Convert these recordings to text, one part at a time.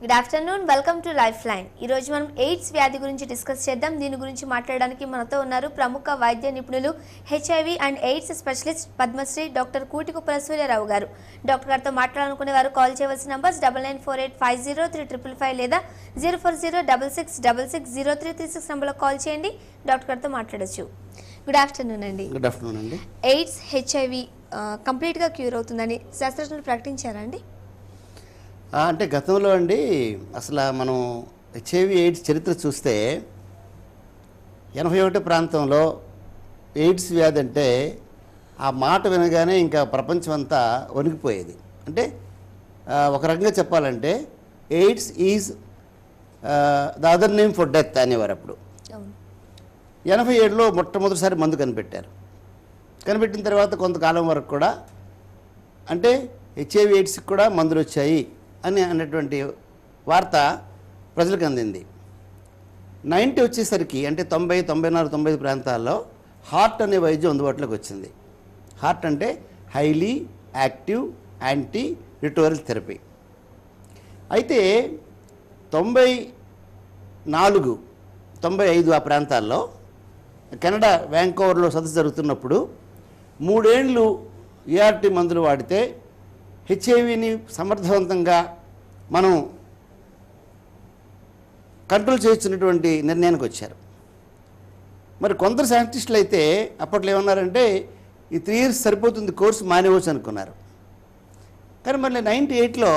Good afternoon, welcome to life line. ఈరోజు మనం AIDS వ్యాధి గురించి డిస్కస్ చేద్దాం. దీని గురించి మాట్లాడడానికి మనతో ఉన్నారు ప్రముఖ వైద్య నిపుణులు, HIV and AIDS specialist Padmashri doctor Kutikuppala Suryarao గారు. డాక్టర్ గారితో మాట్లాడాలనుకునే వారు కాల్ చేయవలసిన నంబర్స్ 9948503555 లేదా 04066660336 నంబర్లో కాల్ చేయండి. డాక్టర్ గారితో మాట్లాడచ్చు. గుడ్ ఆఫ్టర్నూన్ అండి. గుడ్ ఆఫ్టర్నూన్ అండి. ఎయిడ్స్ హెచ్ఐవి కంప్లీట్గా క్యూర్ అవుతుందని శాస్త్రజ్ఞులు ప్రకటించారా అండి? అంటే గతంలో అండి అసలు మనం హెచ్ఐవి ఎయిడ్స్ చరిత్ర చూస్తే 81 ప్రాంతంలో ఎయిడ్స్ వ్యాధి అంటే ఆ మాట వినగానే ఇంకా ప్రపంచం అంతా వణికిపోయేది. అంటే ఒక రకంగా చెప్పాలంటే AIDS is the other name for death అనేవారు అప్పుడు. 87లో మొట్టమొదటిసారి మందు కనిపెట్టారు. కనిపెట్టిన తర్వాత కొంతకాలం వరకు కూడా అంటే హెచ్ఐవి ఎయిడ్స్కి కూడా మందులు వచ్చాయి అని అన్నటువంటి వార్త ప్రజలకు అందింది. 90 వచ్చేసరికి అంటే 90, 94, 95 ప్రాంతాల్లో హార్ట్ అనే వైద్యం అందుబాటులోకి వచ్చింది. హార్ట్ అంటే హైలీ యాక్టివ్ యాంటీ రిట్రోవరల్ థెరపీ. అయితే 94, 95 ఆ ప్రాంతాల్లో కెనడా వ్యాంకోవర్లో సదస్సు జరుగుతున్నప్పుడు 3 ఏళ్ళు ఏఆర్టీ మందులు వాడితే హెచ్ఐవిని సమర్థవంతంగా మనం కంట్రోల్ చేయొచ్చినటువంటి నిర్ణయానికి వచ్చారు. మరి కొందరు సైంటిస్టులు అయితే అప్పట్లో ఏమన్నారంటే ఈ 3 years సరిపోతుంది, కోర్సు మానేవచ్చు అనుకున్నారు. కానీ మళ్ళీ 98లో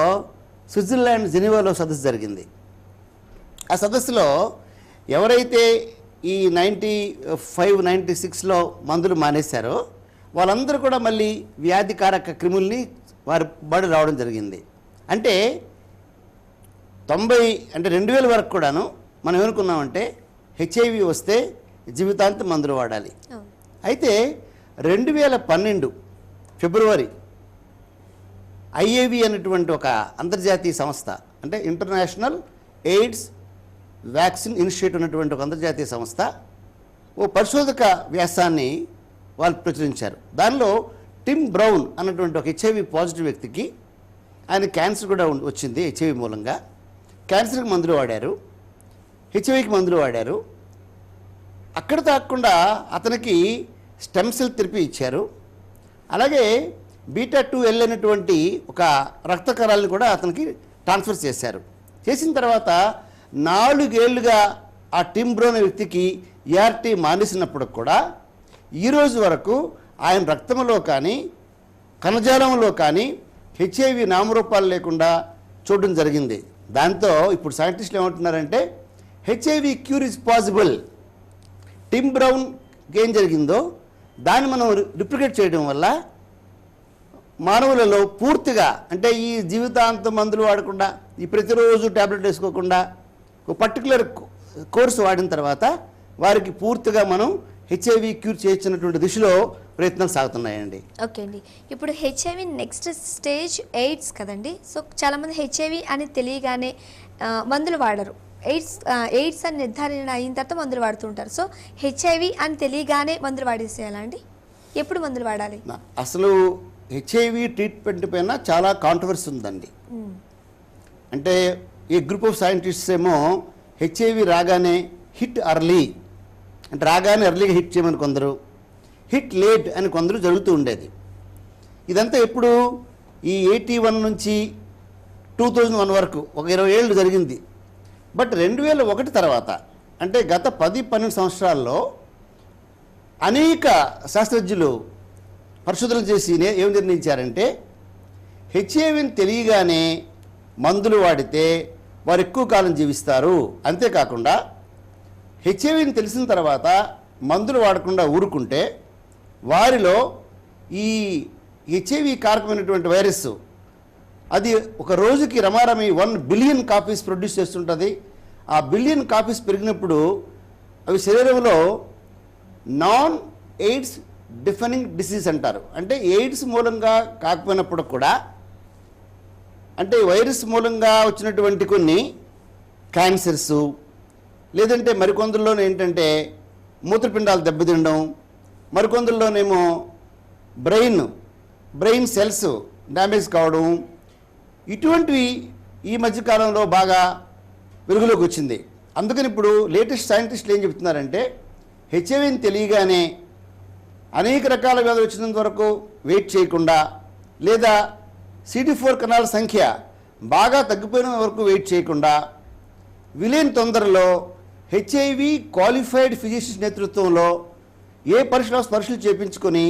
స్విట్జర్లాండ్ జెనీవాలో సదస్సు జరిగింది. ఆ సదస్సులో ఎవరైతే ఈ 95, 96లో మందులు మానేశారో వాళ్ళందరూ కూడా మళ్ళీ వ్యాధికారక క్రిముల్ని వారి బాడీ రావడం జరిగింది. అంటే 90 అంటే 2000 వరకు కూడాను మనం ఏమనుకున్నామంటే హెచ్ఐవి వస్తే జీవితాంతం మందులు వాడాలి. అయితే 2012 ఫిబ్రవరి ఐఏవి అనేటువంటి ఒక అంతర్జాతీయ సంస్థ, అంటే ఇంటర్నేషనల్ ఎయిడ్స్ వ్యాక్సిన్ ఇనిషియేటివ్ అనేటువంటి ఒక అంతర్జాతీయ సంస్థ ఓ పరిశోధక వ్యాసాన్ని వాళ్ళు ప్రచురించారు. దానిలో టిమ్ బ్రౌన్ అన్నటువంటి ఒక హెచ్ఐవి పాజిటివ్ వ్యక్తికి ఆయన క్యాన్సర్ కూడా వచ్చింది. హెచ్ఐవి మూలంగా క్యాన్సర్కి మందులు వాడారు, హెచ్ఐవికి మందులు వాడారు. అక్కడ తాకుండా అతనికి స్టెమ్ సెల్ థెరపీ ఇచ్చారు. అలాగే β2L అనేటువంటి ఒక రక్త కణాలను కూడా అతనికి ట్రాన్స్ఫర్ చేశారు. చేసిన తర్వాత 4 ఏళ్ళుగా ఆ టిమ్ బ్రౌన్ వ్యక్తికి ఏఆర్టీ మానేసినప్పుడు కూడా ఈరోజు వరకు ఆయన రక్తంలో కానీ కణజాలంలో కానీ హెచ్ఐవి నామరూపాలు లేకుండా చూడడం జరిగింది. దాంతో ఇప్పుడు సైంటిస్టులు ఏమంటున్నారంటే HIV cure is possible. Tim Brown ఏం జరిగిందో దాన్ని మనం రిప్లికేట్ చేయడం వల్ల మానవులలో పూర్తిగా అంటే ఈ జీవితాంతం మందులు వాడకుండా, ఈ ప్రతిరోజు ట్యాబ్లెట్ వేసుకోకుండా ఒక పర్టికులర్ కోర్సు వాడిన తర్వాత వారికి పూర్తిగా మనం హెచ్ఐవి క్యూర్ చేయొచ్చినటువంటి దిశలో ప్రయత్నాలు సాగుతున్నాయండి. ఓకే అండి, ఇప్పుడు హెచ్ఐవి నెక్స్ట్ స్టేజ్ ఎయిడ్స్ కదండి. సో చాలామంది హెచ్ఐవి అని తెలియగానే మందులు వాడరు. ఎయిడ్స్ అని నిర్ధారణ అయిన తర్వాత మందులు వాడుతుంటారు. సో హెచ్ఐవి అని తెలియగానే మందులు వాడేసేయాలా అండి? ఎప్పుడు మందులు వాడాలి? అసలు హెచ్ఐవి ట్రీట్మెంట్ పైన చాలా కాంట్రవర్సీ ఉందండి. అంటే ఈ గ్రూప్ ఆఫ్ సైంటిస్ట్స్ ఏమో హెచ్ఐవి రాగానే హిట్ అర్లీ అంటే రాగానే ఎర్లీగా హిట్ చేయమని కొందరు, హిట్ లేట్ అని కొందరు జరుగుతూ ఉండేది. ఇదంతా ఎప్పుడు ఈ 81 నుంచి 2001 వరకు ఒక 20 ఏళ్ళు జరిగింది. బట్ 2001 తర్వాత అంటే గత 10-12 సంవత్సరాల్లో అనేక శాస్త్రజ్ఞులు పరిశోధనలు చేసి ఏం నిర్ణయించారంటే హెచ్ఐవిని తెలియగానే మందులు వాడితే వారు ఎక్కువ కాలం జీవిస్తారు. అంతేకాకుండా హెచ్ఐవిని తెలిసిన తర్వాత మందులు వాడకుండా ఊరుకుంటే వారిలో ఈ హెచ్ఐవి కారకమైనటువంటి వైరస్ అది ఒక రోజుకి రమారమి 1 బిలియన్ కాపీస్ ప్రొడ్యూస్ చేస్తుంటుంది. ఆ బిలియన్ కాపీస్ పెరిగినప్పుడు అవి శరీరంలో నాన్ ఎయిడ్స్ డిఫెనింగ్ డిసీజ్ అంటారు. అంటే ఎయిడ్స్ మూలంగా కాకపోయినప్పుడు కూడా అంటే వైరస్ మూలంగా వచ్చినటువంటి కొన్ని క్యాన్సర్సు, లేదంటే మరికొందరిలోనే ఏంటంటే మూత్రపిండాలు దెబ్బతినడం, మరికొందరిలోనేమో బ్రెయిన్ సెల్స్ డ్యామేజ్ కావడం, ఇటువంటివి ఈ మధ్యకాలంలో బాగా వెలుగులోకి వచ్చింది. అందుకని ఇప్పుడు లేటెస్ట్ సైంటిస్టులు ఏం చెప్తున్నారంటే హెచ్ఐవిని తెలియగానే అనేక రకాల వ్యాధులు వచ్చినంత వరకు వెయిట్ చేయకుండా, లేదా CD4 కణాల సంఖ్య బాగా తగ్గిపోయిన వరకు వెయిట్ చేయకుండా, విలేని తొందరలో హెచ్ఐవి క్వాలిఫైడ్ ఫిజిషియన్స్ నేతృత్వంలో ఏ పరీక్షలు చేయించుకొని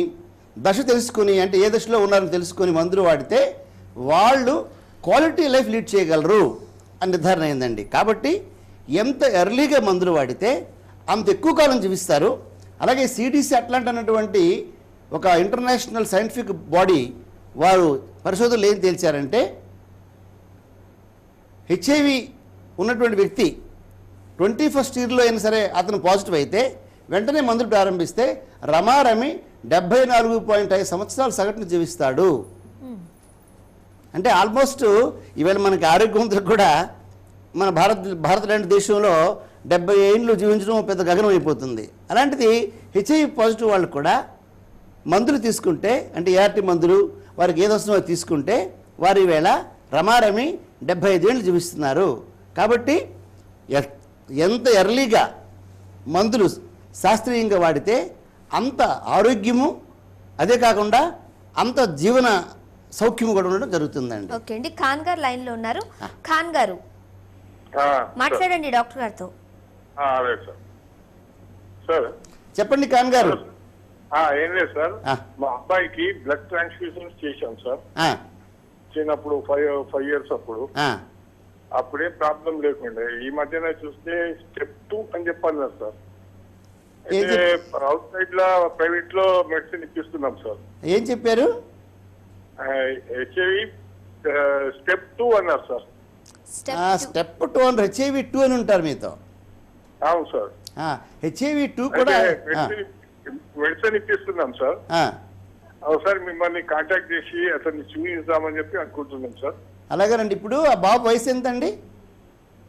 దశ తెలుసుకొని, అంటే ఏ దశలో ఉన్నారని తెలుసుకొని మందులు వాడితే వాళ్ళు క్వాలిటీ లైఫ్ లీడ్ చేయగలరు అని నిర్ధారణ అయిందండి. కాబట్టి ఎంత ఎర్లీగా మందులు వాడితే అంత ఎక్కువ కాలం జీవిస్తారు. అలాగే CDC అట్లాంటి అన్నటువంటి ఒక ఇంటర్నేషనల్ సైంటిఫిక్ బాడీ వారు పరిశోధనలు ఏం తేల్చారంటే హెచ్ఐవి ఉన్నటువంటి వ్యక్తి 21st ఇయర్లో అయినా సరే అతను పాజిటివ్ అయితే వెంటనే మందులు ప్రారంభిస్తే రమారమి 74.5 సంవత్సరాలు సగటును జీవిస్తాడు. అంటే ఆల్మోస్ట్ ఈవేళ మనకి ఆరోగ్యవంతులకు కూడా మన భారత లాంటి దేశంలో 70 ఏళ్ళు జీవించడం పెద్ద గగనం అయిపోతుంది. అలాంటిది హెచ్ఐవి పాజిటివ్ వాళ్ళు కూడా మందులు తీసుకుంటే, అంటే ART మందులు వారికి ఏదొస్తుందో తీసుకుంటే వారు ఈవేళ రమారమి 75 ఏళ్ళు జీవిస్తున్నారు. కాబట్టి ఎంత ఎర్లీగా మందులు శాస్త్రీయంగా వాడితే అంత ఆరోగ్యము, అదే కాకుండా అంత జీవన సౌఖ్యము కూడా ఉండడం జరుగుతుందండి. ఓకే అండి, ఖాన్ గారు లైన్ లో ఉన్నారు. ఖాన్ గారు మాట్లాడండి డాక్టర్ గారితో. సార్ చెప్పండి ఖాన్ గారు. ఏం లేదు సార్, మా అబ్బాయికి బ్లడ్ ట్రాన్స్ఫ్యూజన్స్ చేశాం సార్ చిన్నప్పుడు 5 years అప్పుడే ప్రాబ్లం లేకుండే. ఈ మధ్యన చూస్తే స్టెప్ 2 అని చెప్పాలి సార్. అయితే అవుట్ సైడ్ లో ప్రైవేట్ లో మెడిసిన్ ఇప్పిస్తున్నాం సార్. ఏం చెప్పారు? హెచ్ఐవి స్టెప్ 2 అన్నారు సార్. స్టెప్ 2 అని హెచ్ఐవి 2 అని ఉంటారు మీతో. అవును సార్. హెచ్ఐవి 2 కూడా మెడిసిన్ ఇప్పిస్తున్నాం సార్. సార్ మిమ్మల్ని కాంటాక్ట్ చేసి అతన్ని చూపిద్దామని చెప్పి అనుకుంటున్నాం సార్. అలాగేనండి. ఇప్పుడు ఆ బాబు వయసు ఎంత అండి?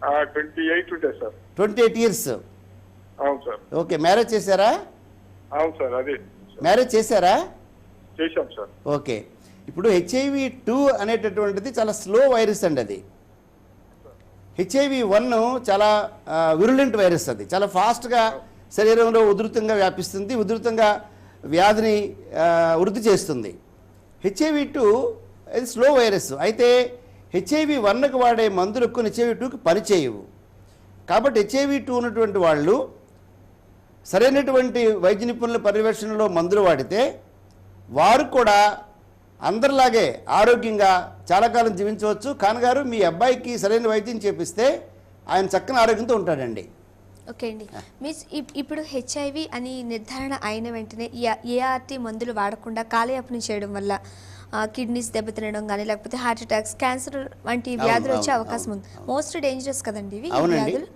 28 ఉంటాయి సార్. 28 years. అవును సార్. ఓకే, మ్యారేజ్ చేశారా? అవును సార్. అదే మ్యారేజ్ చేశారా? చేశాం సార్. ఓకే, ఇప్పుడు హెచ్ఐవి 2 అనేటటువంటిది చాలా స్లో వైరస్ అండి. అది హెచ్ఐవి 1 చాలా విరులెంట్ వైరస్. అది చాలా ఫాస్ట్గా శరీరంలో ఉధృతంగా వ్యాపిస్తుంది, ఉధృతంగా వ్యాధిని వృద్ధి చేస్తుంది. హెచ్ఐవి 2 ఇది స్లో వైరస్. అయితే హెచ్ఐవి 1కి వాడే మందులు ఎక్కువ హెచ్ఐవి 2కి పనిచేయవు. కాబట్టి హెచ్ఐవి 2 ఉన్నటువంటి వాళ్ళు సరైనటువంటి వైద్య నిపుణుల పర్యవేక్షణలో మందులు వాడితే వారు కూడా అందరిలాగే ఆరోగ్యంగా చాలా కాలం జీవించవచ్చు. ఖాన్ గారు, మీ అబ్బాయికి సరైన వైద్యం చేపిస్తే ఆయన చక్కని ఆరోగ్యంతో ఉంటాడండి. ఓకే అండి, ఇప్పుడు హెచ్ఐవి అని నిర్ధారణ అయిన వెంటనే ART మందులు వాడకుండా కాలయాపన చేయడం వల్ల కిడ్నీస్ దెబ్బతినడం కానీ, లేకపోతే హార్ట్ అటాక్స్, క్యాన్సర్ వంటి వ్యాధులు వచ్చే అవకాశం ఉంది. మోస్ట్ డేంజరస్ కదండి ఇవి వ్యాధులు.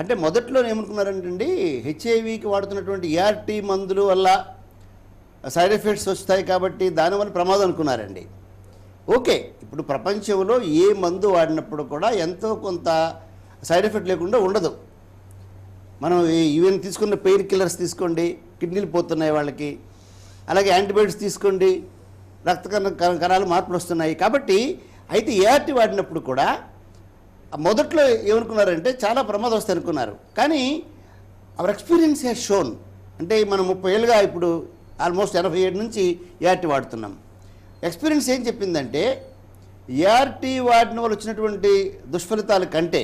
అంటే మొదట్లో ఏమనుకున్నారంటే హెచ్ఐవికి వాడుతున్నటువంటి ART మందులు వల్ల సైడ్ ఎఫెక్ట్స్ వస్తాయి కాబట్టి దానివల్ల ప్రమాదం అనుకున్నారండి. ఓకే, ఇప్పుడు ప్రపంచంలో ఏ మందు వాడినప్పుడు కూడా ఎంతో కొంత సైడ్ ఎఫెక్ట్ లేకుండా ఉండదు. మనం ఈవెన్ తీసుకున్న పెయిన్ కిల్లర్స్ తీసుకోండి, కిడ్నీలు పోతున్నాయి వాళ్ళకి. అలాగే యాంటీబయాటిక్స్ తీసుకోండి, రక్త కణాలు మార్పులు వస్తున్నాయి. కాబట్టి అయితే ART వాడినప్పుడు కూడా మొదట్లో ఏమనుకున్నారంటే చాలా ప్రమాదం వస్తాయి అనుకున్నారు. కానీ అవర్ ఎక్స్పీరియన్స్ హ్యాస్ షోన్, అంటే మనం 30 ఏళ్ళుగా ఇప్పుడు ఆల్మోస్ట్ 87 నుంచి ART వాడుతున్నాం. ఎక్స్పీరియన్స్ ఏం చెప్పిందంటే ART వాడిన వల్ల వచ్చినటువంటి దుష్ఫలితాల కంటే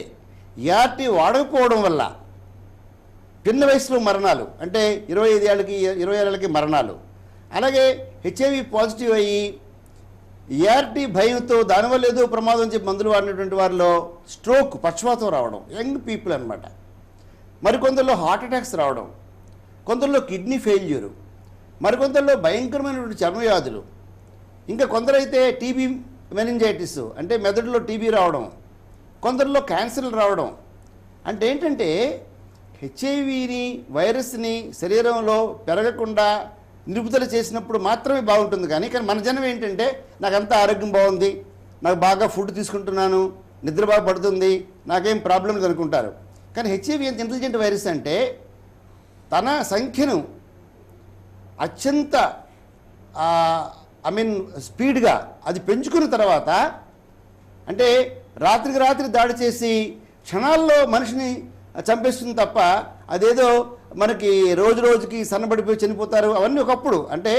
ART వాడకపోవడం వల్ల చిన్న వయసులో మరణాలు, అంటే 25 ఏళ్ళకి 20 ఏళ్ళకి మరణాలు, అలాగే హెచ్ఐవి పాజిటివ్ అయ్యి ART భయంతో దానివల్ల ఏదో ప్రమాదం చెప్పి మందులు వాడినటువంటి వారిలో స్ట్రోక్, పక్షవాతం రావడం, యంగ్ పీపుల్ అనమాట. మరికొందరిలో హార్ట్ అటాక్స్ రావడం, కొందరిలో కిడ్నీ ఫెయిల్యూరు, మరికొందరిలో భయంకరమైనటువంటి చర్మవ్యాధులు, ఇంకా కొందరైతే టీబీ మెనింజైటిస్ అంటే మెదడులో టీబీ రావడం, కొందరిలో క్యాన్సర్లు రావడం. అంటే ఏంటంటే హెచ్ఐవిని వైరస్ని శరీరంలో పెరగకుండా నిలుపుదల చేసినప్పుడు మాత్రమే బాగుంటుంది. కానీ మన జనం ఏంటంటే నాకంతా ఆరోగ్యం బాగుంది, నాకు బాగా ఫుడ్ తీసుకుంటున్నాను, నిద్ర బాగా పడుతుంది, నాకేం ప్రాబ్లం లేదు అనుకుంటారు. కానీ హెచ్ఐవి ఎంత ఇంటెలిజెంట్ వైరస్ అంటే తన సంఖ్యను అత్యంత స్పీడ్గా అది పెంచుకున్న తర్వాత, అంటే రాత్రికి రాత్రి దాడి చేసి క్షణాల్లో మనిషిని చంపేస్తుంది తప్ప అదేదో మనకి రోజు రోజుకి సన్నబడిపోయి చనిపోతారు అవన్నీ ఒకప్పుడు అంటే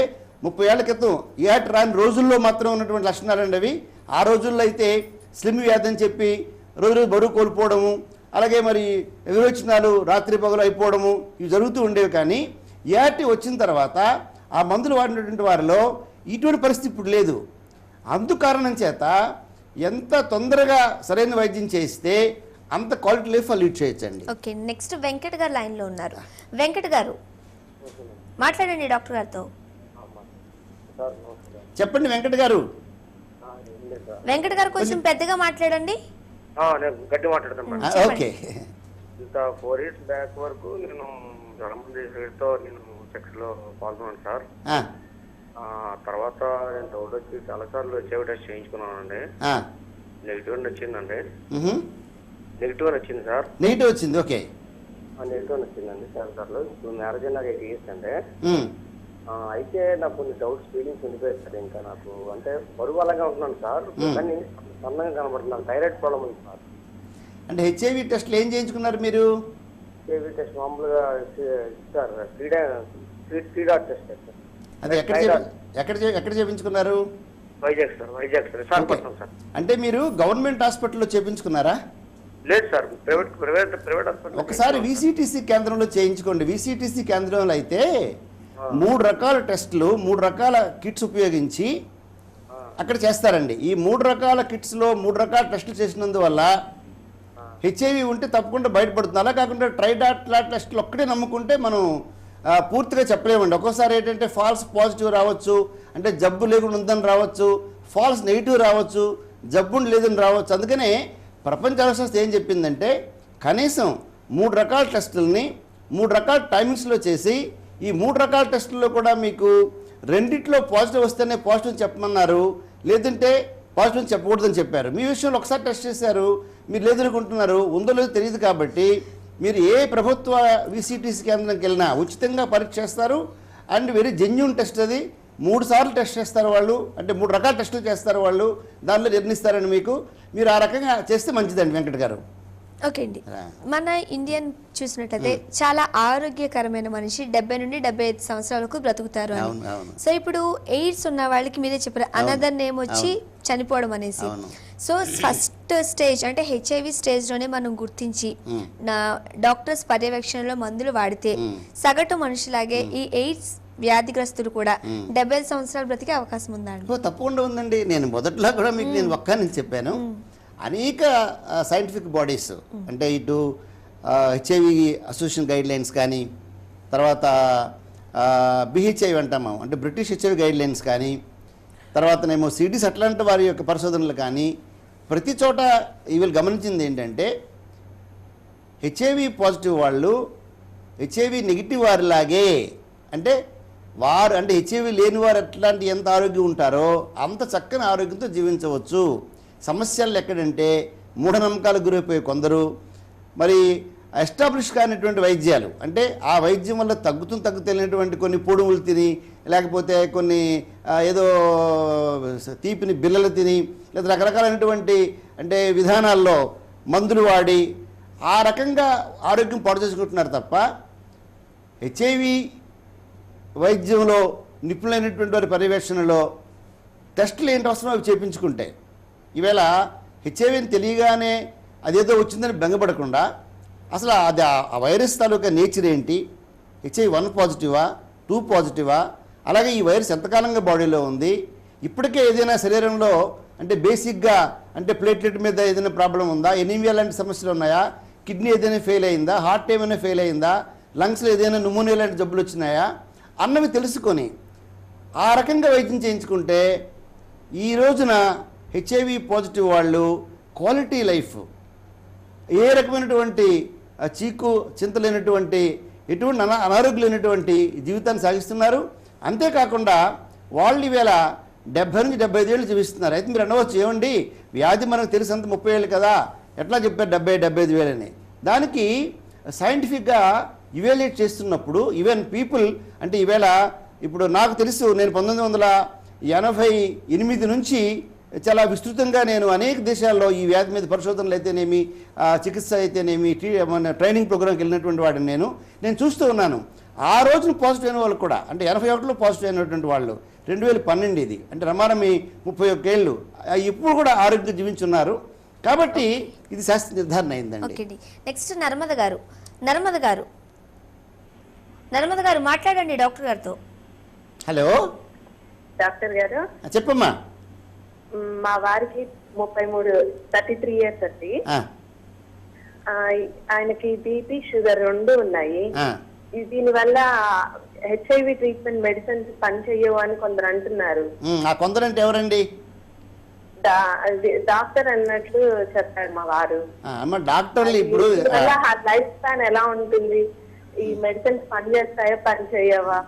30 ఏళ్ల క్రితం ఏట రాని రోజుల్లో మాత్రం ఉన్నటువంటి లక్షణాలండి అవి. ఆ రోజుల్లో అయితే స్లిమ్ వ్యాధి అని చెప్పి రోజు రోజు బరువు కోల్పోవడము, అలాగే మరి విరోచనాలు రాత్రి పగలు అయిపోవడము ఇవి జరుగుతూ ఉండేవి. కానీ ఏటి వచ్చిన తర్వాత ఆ మందులు వాడినటువంటి వారిలో ఇటువంటి పరిస్థితి ఇప్పుడు లేదు. అందుకారణం చేత ఎంత తొందరగా సరైన వైద్యం చేస్తే అంత క్వాలిటీ లైఫ్ లీడ్ చేయొచ్చండి. ఓకే, నెక్స్ట్ వెంకట్ గారు లైన్లో ఉన్నారు. వెంకట్ గారు మాట్లాడండి డాక్టర్ గారితో. చెప్పండి వెంకట్ గారు. వెంకట్ గారు కొంచెం పెద్దగా మాట్లాడండి. గట్టి మాట్లాడతాను. ఓకే. ఇంత 4 years బ్యాక్ వరకు నేను చాలా మంది తో నేను సెక్స్ లో పాల్గొన్నాను సార్. తర్వాత నేను డౌట్ వచ్చి చాలా సార్లు హెచ్ఐవి టెస్ట్ చేయించుకున్నానండి. నెగిటివ్ అని వచ్చిందండి. నెగిటివ్ అని వచ్చింది సార్. నెగిటివ్ వచ్చింది. ఓకే. నెగిటివ్ అని వచ్చిందండి చాలా సార్లు. ఇప్పుడు మ్యారేజ్ నాకు 8 years అండి. అయితే నాకు కొన్ని డౌట్స్ ఫీలింగ్స్ ఉండిపోయాయి సార్. ఇంకా నాకు అంటే బరువు అలాగే ఉంటున్నాను సార్, కానీ సన్నగా కనబడుతున్నాను. థైరాయిడ్ ప్రాబ్లం ఉంది సార్. అంటే హెచ్ఐవి టెస్ట్లు ఏం చేయించుకున్నారు మీరు? హెచ్ఐవి టెస్ట్ మామూలుగా సార్ డాట్ టెస్ట్ సార్. అది ఎక్కడ చేయించుకున్నారు? Vizag sir. Vizag sir. Visakhapatnam sir. అంటే మీరు గవర్నమెంట్ హాస్పిటల్లో చేయించుకున్నారా? లేదు సార్, ప్రైవేట్ హాస్పిటల్. ఒకసారి విసిటిసి కేంద్రంలో చేయించుకోండి. విసిటిసి కేంద్రంలో అయితే 3 రకాల టెస్టులు 3 రకాల కిట్స్ ఉపయోగించి అక్కడ చేస్తారండి. ఈ 3 రకాల కిట్స్లో 3 రకాల టెస్టులు చేసినందువల్ల హెచ్ఐవి ఉంటే తప్పకుండా బయటపడుతుంది. అలా కాకుండా ట్రైడాట్లా టెస్టులు ఒక్కటే నమ్ముకుంటే మనం పూర్తిగా చెప్పలేమండి. ఒక్కోసారి ఏంటంటే ఫాల్స్ పాజిటివ్ రావచ్చు, అంటే జబ్బు లేకుండా ఉందని రావచ్చు, ఫాల్స్ నెగిటివ్ రావచ్చు, జబ్బు లేదని రావచ్చు. అందుకనే ప్రపంచ ఆరోగ్య సంస్థ ఏం చెప్పిందంటే కనీసం 3 రకాల టెస్టులని 3 రకాల టైమింగ్స్లో చేసి ఈ 3 రకాల టెస్టుల్లో కూడా మీకు రెండిట్లో పాజిటివ్ వస్తేనే పాజిటివ్ చెప్పమన్నారు, లేదంటే పాజిటివ్ చెప్పకూడదని చెప్పారు. మీ విషయంలో ఒకసారి టెస్ట్ చేశారు, మీరు లేదనుకుంటున్నారు, ఉందో లేదో తెలియదు. కాబట్టి మీరు ఏ ప్రభుత్వ విసిటిసి కేంద్రంకి వెళ్ళినా ఉచితంగా పరీక్ష చేస్తారు. అండ్ వెరీ జెన్యూన్ టెస్ట్ అది. 3 సార్లు టెస్ట్ చేస్తారు వాళ్ళు, అంటే 3 రకాల టెస్టులు చేస్తారు వాళ్ళు, దానిలో నిర్ణయిస్తారండి మీకు. మీరు ఆ రకంగా చేస్తే మంచిదండి వెంకట్ గారు. ఓకే అండి, మన ఇండియన్ చూసినట్లయితే చాలా ఆరోగ్యకరమైన మనిషి 70 నుండి 75 సంవత్సరాలకు బ్రతుకుతారు అని. సో ఇప్పుడు ఎయిడ్స్ ఉన్న వాళ్ళకి మీరే చెప్పారు అనదర్ నేమ్ వచ్చి చనిపోవడం అనేసి. సో ఫస్ట్ స్టేజ్ అంటే హెచ్ఐవి స్టేజ్లోనే మనం గుర్తించి నా డాక్టర్స్ పర్యవేక్షణలో మందులు వాడితే సగటు మనిషిలాగే ఈ ఎయిడ్స్ వ్యాధిగ్రస్తులు కూడా 75 సంవత్సరాలు బ్రతికే అవకాశం ఉందా అండి? తప్పకుండా ఉందండి. నేను మొదట్లో కూడా మీకు నేను ఒక్క చెప్పాను. అనేక సైంటిఫిక్ బాడీస్ అంటే ఇటు హెచ్ఐవి అసోసియేషన్ గైడ్లైన్స్ కానీ, తర్వాత బిహెచ్ఐవి అంటాము అంటే బ్రిటిష్ హెచ్ఐవి గైడ్లైన్స్ కానీ, తర్వాతనేమో సిడిస్ అట్లాంటి వారి యొక్క పరిశోధనలు కానీ ప్రతి చోట వీళ్ళు గమనించింది ఏంటంటే హెచ్ఐవి పాజిటివ్ వాళ్ళు హెచ్ఐవి నెగిటివ్ వారిలాగే అంటే హెచ్ఐవి లేని వారు ఎట్లాంటి ఎంత ఆరోగ్యం ఉంటారో అంత చక్కని ఆరోగ్యంతో జీవించవచ్చు. సమస్యలు ఎక్కడంటే మూఢనమ్మకాలకు గురైపోయే కొందరు, మరి ఎస్టాబ్లిష్ కానిటువంటి వైద్యాలు అంటే ఆ వైద్యం వల్ల తగ్గుతున్నటువంటి కొన్ని పొడుములు తిని, లేకపోతే కొన్ని ఏదో తీపిని బిల్లలు తిని, లేదా రకరకాలైనటువంటి అంటే విధానాల్లో మందులు వాడి ఆ రకంగా ఆరోగ్యం పాడు చేసుకుంటున్నారు తప్ప హెచ్ఐవి వైద్యంలో నిపుణులైనటువంటి వారి పర్యవేక్షణలో టెస్టులు ఏంటి అవసరం అవి చేయించుకుంటే ఈవేళ హెచ్ఐవిని తెలియగానే అదేదో వచ్చిందని బెంగపడకుండా అసలు అది ఆ వైరస్ తాలూకా నేచర్ ఏంటి, హెచ్ఐవి 1 పాజిటివా 2 పాజిటివా, అలాగే ఈ వైరస్ ఎంతకాలంగా బాడీలో ఉంది, ఇప్పటికే ఏదైనా శరీరంలో అంటే బేసిక్గా అంటే ప్లేట్లెట్ మీద ఏదైనా ప్రాబ్లం ఉందా, ఎనీమియా లాంటి సమస్యలు ఉన్నాయా, కిడ్నీ ఏదైనా ఫెయిల్ అయిందా, హార్ట్ ఏమైనా ఫెయిల్ అయిందా, లంగ్స్లో ఏదైనా న్యూమోనియా లాంటి జబ్బులు వచ్చినాయా అన్నవి తెలుసుకొని ఆ రకంగా వైద్యం చేయించుకుంటే ఈ రోజున హెచ్ఐవి పాజిటివ్ వాళ్ళు క్వాలిటీ లైఫ్ ఏ రకమైనటువంటి చీకు చింతలేనటువంటి ఎటువంటి అనారోగ్యమైనటువంటి జీవితాన్ని సాగిస్తున్నారు. అంతేకాకుండా వాళ్ళు ఈవేళ 70 నుంచి 75 ఏళ్ళు జీవిస్తున్నారు. అయితే మీరు అనవచ్చు ఏమండి వ్యాధి మనకు తెలిసినంత 30 ఏళ్ళు కదా ఎట్లా చెప్పారు 70-75 ఏళ్ళని. దానికి సైంటిఫిక్గా ఇవాల్యుయేట్ చేస్తున్నప్పుడు ఈవెన్ పీపుల్ అంటే ఈవేళ ఇప్పుడు నాకు తెలుసు నేను 1988 నుంచి చాలా విస్తృతంగా నేను అనేక దేశాల్లో ఈ వ్యాధి మీద పరిశోధనలు అయితేనేమి, చికిత్స అయితేనేమి, ట్రైనింగ్ ప్రోగ్రామ్కి వెళ్ళినటువంటి వాడిని నేను చూస్తూ ఉన్నాను. ఆ రోజున పాజిటివ్ అయిన వాళ్ళు కూడా, అంటే 81లో పాజిటివ్ అయినటువంటి వాళ్ళు 2012 ఇది, అంటే రమారమి 31 ఏళ్ళు ఇప్పుడు కూడా ఆరోగ్యంగా జీవించున్నారు. కాబట్టి ఇది శాస్త్ర నిర్ధారణ అయిందండి. ఓకే. నెక్స్ట్ నర్మద గారు మాట్లాడండి డాక్టర్ గారితో. హలో డాక్టర్ గారు, చెప్పమ్మా. మా వారికి 33 ఇయర్స్ అండి. ఆయనకి బీపీ షుగర్ 2 ఉన్నాయి. దీని వల్ల హెచ్ఐవి ట్రీట్మెంట్ మెడిసిన్స్ పనిచేయవు అని కొందరు అంటున్నారు. కొందరంటే ఎవరండి? డాక్టర్ అన్నట్లు చెప్పారు మా వారు. డాక్టర్లు ఇప్పుడు లైఫ్ స్పాన్ ఎలా ఉంటుంది, ఈ మెడిసిన్స్ పనిచేస్తాయా పనిచేయవా?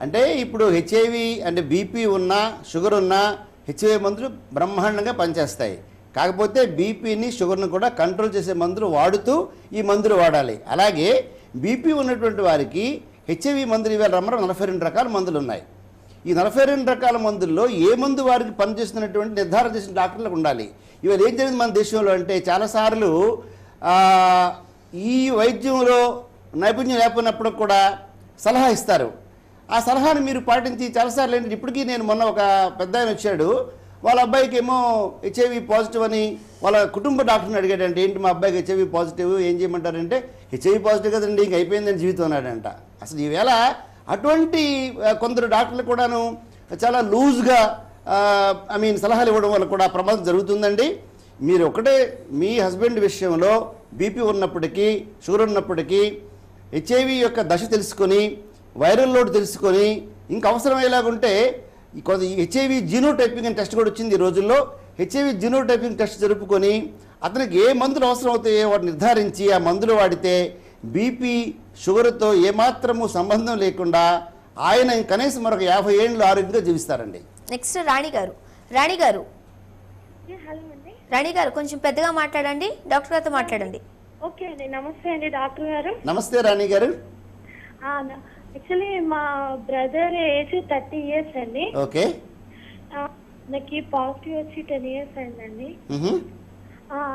అంటే ఇప్పుడు హెచ్ఐవి అంటే బీపీ ఉన్నా షుగర్ ఉన్నా హెచ్ఐవి మందులు బ్రహ్మాండంగా పనిచేస్తాయి. కాకపోతే బీపీని షుగర్ను కూడా కంట్రోల్ చేసే మందులు వాడుతూ ఈ మందులు వాడాలి. అలాగే బీపీ ఉన్నటువంటి వారికి హెచ్ఐవి మందులు ఇవాళ 42 రకాల మందులు ఉన్నాయి. ఈ 42 రకాల మందుల్లో ఏ మందు వారికి పనిచేస్తున్నటువంటి నిర్ధారణ చేసిన డాక్టర్లకు ఉండాలి. ఇవాళ ఏం జరిగింది మన దేశంలో అంటే చాలాసార్లు ఈ వైద్యంలో నైపుణ్యం లేకపోయినప్పుడు కూడా సలహా ఇస్తారు. ఆ సలహాను మీరు పాటించి చాలాసార్లు ఏంటంటే, ఇప్పటికీ నేను మొన్న ఒక పెద్ద ఆయన వచ్చాడు, వాళ్ళ అబ్బాయికి ఏమో హెచ్ఐవి పాజిటివ్ అని వాళ్ళ కుటుంబ డాక్టర్ని అడిగాడంటే, ఏంటి మా అబ్బాయికి హెచ్ఐవి పాజిటివ్ ఏం చేయమంటారంటే, హెచ్ఐవి పాజిటివ్ కదండి ఇంక అయిపోయిందని జీవితం అన్నాడంట. అసలు ఈవేళ అటువంటి కొందరు డాక్టర్లు కూడాను చాలా లూజ్గా సలహాలు ఇవ్వడం వల్ల కూడా ప్రమాదం జరుగుతుందండి. మీరు ఒకటే మీ హస్బెండ్ విషయంలో బీపీ ఉన్నప్పటికీ షుగర్ ఉన్నప్పటికీ హెచ్ఐవి యొక్క దశ తెలుసుకొని వైరల్ లోడ్ తెలుసుకొని ఇంకా అవసరమయ్యేలాగుంటే కొంత హెచ్ఐవి జీనోటైపింగ్ అని టెస్ట్ కూడా వచ్చింది ఈ రోజుల్లో. హెచ్ఐవి జీనోటైపింగ్ టెస్ట్ జరుపుకొని అతనికి ఏ మందులు అవసరం అవుతాయో వాటిని నిర్ధారించి ఆ మందులు వాడితే బీపీ షుగర్తో ఏమాత్రము సంబంధం లేకుండా ఆయన కనీసం మరొక 50 ఏళ్ళు ఆరోగ్యంగా జీవిస్తారండి. నెక్స్ట్ రాణి గారు కొంచెం పెద్దగా మాట్లాడండి, డాక్టర్ గారితో మాట్లాడండి. ఓకే అండి, నమస్తే అండి డాక్టర్ గారు. నమస్తే రాణి గారు. యాక్చువల్లీ మా బ్రదర్ ఏజ్ 30 ఇయర్స్ అండి. ఓకే. నాకు పాజిటివ్ వచ్చి 10 ఇయర్స్ అయిందండి.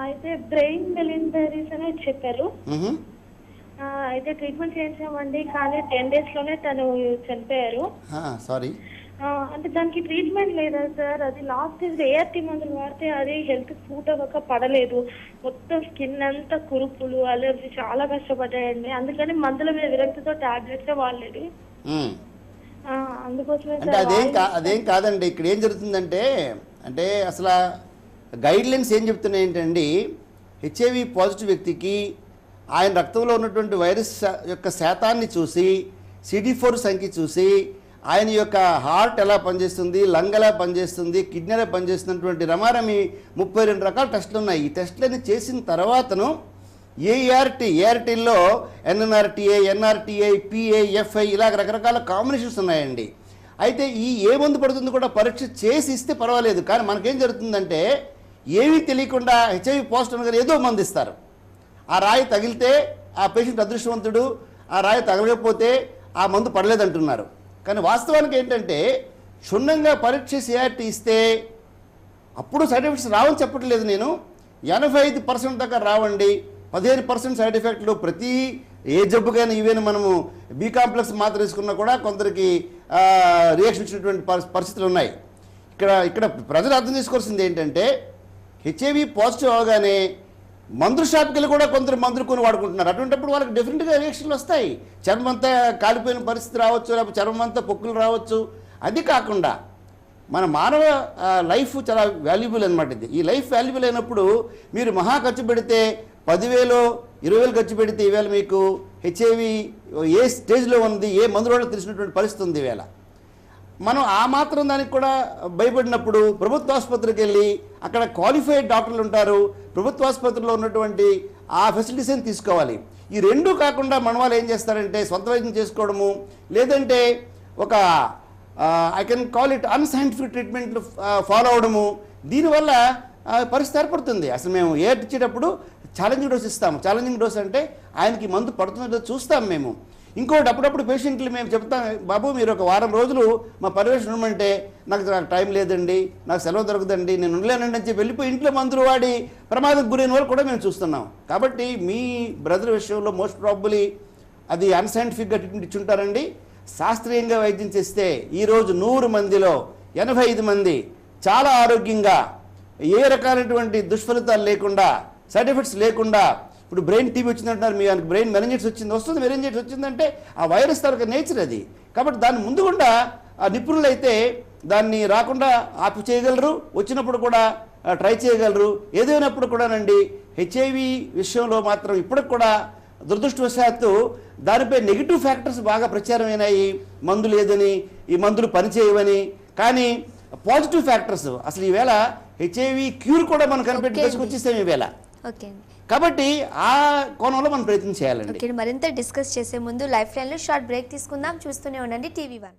అయితే బ్రెయిన్ మెలిండరీస్ అని చెప్పారు. అయితే ట్రీట్మెంట్ చేయించామండి, కానీ 10 days లోనే తను చనిపోయారు. సారీ. అంటే దానికి ట్రీట్మెంట్ లేదా సార్? అది లాస్ట్ ఏఆర్టీ మందులు వాడితే అది హెల్త్ సూట్ అవ్వక పడలేదు, మొత్తం స్కిన్ అంతా కురుపులు అలర్జీ చాలా కష్టపడ్డాయండి. అందుకని మందుల మీద విరక్తితో టాబ్లెట్స్ వాడలేదు. అందుకోసమే అదేం కాదండి. ఇక్కడ ఏం జరుగుతుందంటే అంటే అసలు గైడ్ లైన్స్ ఏం చెప్తున్నాయి ఏంటండి, హెచ్ఐవి పాజిటివ్ వ్యక్తికి ఆయన రక్తంలో ఉన్నటువంటి వైరస్ యొక్క శాతాన్ని చూసి CD4 సంఖ్య చూసి ఆయన యొక్క హార్ట్ ఎలా పనిచేస్తుంది, లంగ్ ఎలా పనిచేస్తుంది, కిడ్నీ ఎలా పనిచేస్తున్నటువంటి రమారమి 32 రకాల టెస్టులు ఉన్నాయి. ఈ టెస్టులన్నీ చేసిన తర్వాతను ఏఆర్టీలో NNRTA, NRTA, PA, FI ఇలాగ రకరకాల కాంబినేషన్స్ ఉన్నాయండి. అయితే ఈ ఏ మందు పడుతుంది కూడా పరీక్ష చేసి ఇస్తే పర్వాలేదు. కానీ మనకేం జరుగుతుందంటే ఏమీ తెలియకుండా హెచ్ఐవి పాజిటివ్ గారు ఏదో మందు ఇస్తారు. ఆ రాయి తగిలితే ఆ పేషెంట్ అదృష్టవంతుడు, ఆ రాయి తగలకపోతే ఆ మందు పడలేదంటున్నారు. కానీ వాస్తవానికి ఏంటంటే క్షుణ్ణంగా పరీక్ష ఏఆర్టీ ఇస్తే అప్పుడు సైడ్ ఎఫెక్ట్స్ రావని చెప్పట్లేదు నేను. 85% దాకా రావండి. 15% సైడ్ ఎఫెక్ట్లు ప్రతి ఏ జబ్బుకైనా ఈవెన్ మనము బి కాంప్లెక్స్ మాత్రం తీసుకున్నా కూడా కొందరికి రియాక్షన్ ఇచ్చినటువంటి పరిస్థితులు ఉన్నాయి. ఇక్కడ ప్రజలు అర్థం చేసుకోవాల్సింది ఏంటంటే హెచ్ఐవి పాజిటివ్ అవగానే మందుల షాప్కి వెళ్ళి కూడా కొందరు మందులు కొని వాడుకుంటున్నారు. అటువంటిప్పుడు వాళ్ళకి డెఫినెట్గా రియాక్షన్లు వస్తాయి. చర్మం అంతా కాలిపోయిన పరిస్థితి రావచ్చు, లేకపోతే చర్మం అంతా పొక్కులు రావచ్చు. అది కాకుండా మన మానవ లైఫ్ చాలా వాల్యుబుల్ అనమాట. ఇది ఈ లైఫ్ వాల్యుబుల్ అయినప్పుడు మీరు మహా ఖర్చు పెడితే 10,000 20,000 ఖర్చు పెడితే ఈవేళ మీకు హెచ్ఐవి ఏ స్టేజ్లో ఉంది, ఏ మందులో తెలిసినటువంటి పరిస్థితి ఉంది. ఈవేళ మనం ఆ మాత్రం దానికి కూడా భయపడినప్పుడు ప్రభుత్వ ఆసుపత్రికి వెళ్ళి అక్కడ క్వాలిఫైడ్ డాక్టర్లు ఉంటారు, ప్రభుత్వ ఆసుపత్రిలో ఉన్నటువంటి ఆ ఫెసిలిటీస్ అని తీసుకోవాలి. ఈ రెండూ కాకుండా మన వాళ్ళు ఏం చేస్తారంటే సొంత వైద్యం చేసుకోవడము, లేదంటే ఒక I can call it unscientific ట్రీట్మెంట్లు ఫాలో అవడము. దీనివల్ల పరిస్థితి ఏర్పడుతుంది. అసలు మేము ఇచ్చేటప్పుడు ఛాలెంజింగ్ డోస్ ఇస్తాము. ఛాలెంజింగ్ డోస్ అంటే ఆయనకి మందు పడుతుందో చూస్తాం మేము. ఇంకోటి అప్పుడప్పుడు పేషెంట్లు మేము చెప్తాం, బాబు మీరు ఒక వారం రోజులు మా పర్యవేక్షణ ఉండమంటే నాకు టైం లేదండి, నాకు సెలవు దొరకదండి, నేను ఉండలేనండి అని చెప్పి వెళ్ళిపోయి ఇంట్లో మందులు వాడి ప్రమాదం గురైన వాళ్ళు కూడా మేము చూస్తున్నాం. కాబట్టి మీ బ్రదర్ విషయంలో మోస్ట్ ప్రాబబ్లీ అది అన్సైంటిఫిక్గా ట్రీట్మెంట్ ఇచ్చుంటారండి. శాస్త్రీయంగా వైద్యం చేస్తే ఈరోజు 100 మందిలో 85 మంది చాలా ఆరోగ్యంగా, ఏ రకాలైనటువంటి దుష్ఫలితాలు లేకుండా, సైడ్ ఎఫెక్ట్స్ లేకుండా. ఇప్పుడు బ్రెయిన్ టీబీ వచ్చిందంటున్నారు, మీ బ్రెయిన్ మెనింజైటిస్ వస్తుంది. మెనింజైటిస్ వచ్చిందంటే ఆ వైరస్ తరగతి నేచర్ అది. కాబట్టి దాన్ని ముందు కూడా ఆ నిపుణులు అయితే దాన్ని రాకుండా ఆపు చేయగలరు, వచ్చినప్పుడు కూడా ట్రై చేయగలరు. ఏదైనప్పుడు కూడానండి హెచ్ఐవి విషయంలో మాత్రం ఇప్పటికి కూడా దురదృష్టవశాత్తు దానిపై నెగిటివ్ ఫ్యాక్టర్స్ బాగా ప్రచారమైనాయి. మందు లేదని, ఈ మందులు పనిచేయవని. కానీ పాజిటివ్ ఫ్యాక్టర్స్ అసలు ఈవేళ హెచ్ఐవి క్యూర్ కూడా మనం కనిపెట్టి తీసుకొచ్చేస్తాం ఈవేళ. ఓకే అండి. కాబట్టి ఆ కోణంలో మనం ప్రయత్నం చేయాలండి. ఓకే, మరింత డిస్కస్ చేసే ముందు లైఫ్ లైన్లో షార్ట్ బ్రేక్ తీసుకుందాం. చూస్తూనే ఉండండి TV1.